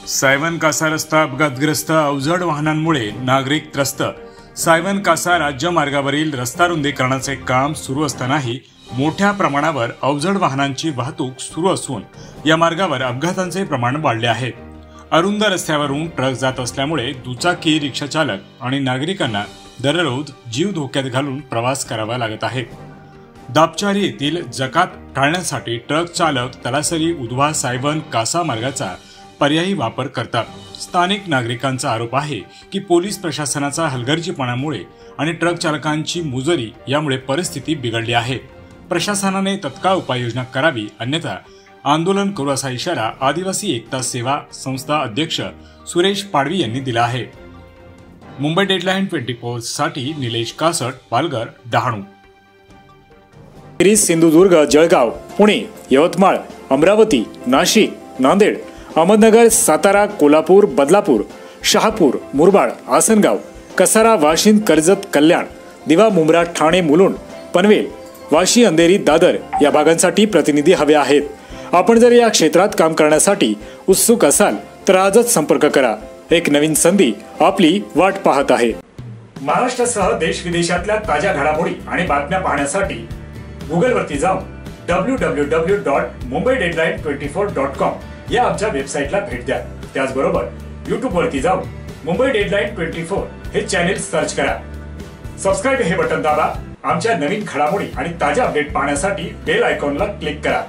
सायवन कासा रस्ता अपघातग्रस्त, अवजड वाहनांमुळे नागरिक त्रस्त। सायवन कासा राज्य मार्गावरील रस्ता रुंदीकरणाचे काम सुरू असतानाही मोठ्या प्रमाणावर अवजड वाहनांची वाहतूक सुरू असून या मार्गावर अपघातांचे प्रमाण वाढले आहे। अरुंद रस्त्यावरून ट्रक जात असल्यामुळे दुचाकी, रिक्षा चालक आणि नागरिकांना दररोज जीव धोक्यात घालून प्रवास करावा लागत आहे। दापचारी येथील जकात टाळण्यासाठी ट्रक चालक तलासरी, उधवा, सायवन कासा मार्गाचा पर्यायी वापर करतात। स्थानिक नागरिकांचा आरोप आहे की पोलीस प्रशासनाचा हलगर्जीपणामुळे आणि ट्रक चालकांची मुजोरी यामुळे परिस्थिती बिघडली आहे। प्रशासनाने तत्काळ उपाययोजना करावी, अन्यथा आंदोलन करू असा इशारा आदिवासी एकता सेवा संस्था अध्यक्ष सुरेश पाडवी यांनी दिला आहे। मुंबई डेडलाईन 24 साठी निलेश कासट, पालघर, डहाणू। सिंधुदुर्ग, जळगाव, पुणे, यवतमाळ, अमरावती, नाशिक, नांदेड, अहमदनगर, सातारा, कोल्हापूर, बदलापूर, शहापूर, मुरबाड, आसनगाव, कसारा, वाशिंद, कर्जत, कल्याण, दिवा, मुंब्रा, ठाणे, मुलुंड, पनवेल, वाशी, अंधेरी, दादर या भागांसाठी प्रतिनिधी हवे आहेत। आपण जर या क्षेत्रात काम करण्यासाठी उत्सुक असाल तर आजच संपर्क करा। एक नवीन संधी आपली वाट पाहत आहे। महाराष्ट्रासह देश विदेशातल्या ताज्या घडामोडी आणि बातम्या पाहण्यासाठी गुगलवरती जाऊन www.mumbaideadline24.com या आमच्या वेबसाईटला भेट द्या। त्याचबरोबर यूट्यूबवरती जाऊन मुंबई डेडलाईन 24 हे चॅनेल सर्च करा। सबस्क्राइब हे बटन दाबा। आमच्या नवीन घडामोडी आणि ताज्या अपडेट पाहण्यासाठी बेल आयकॉनला क्लिक करा।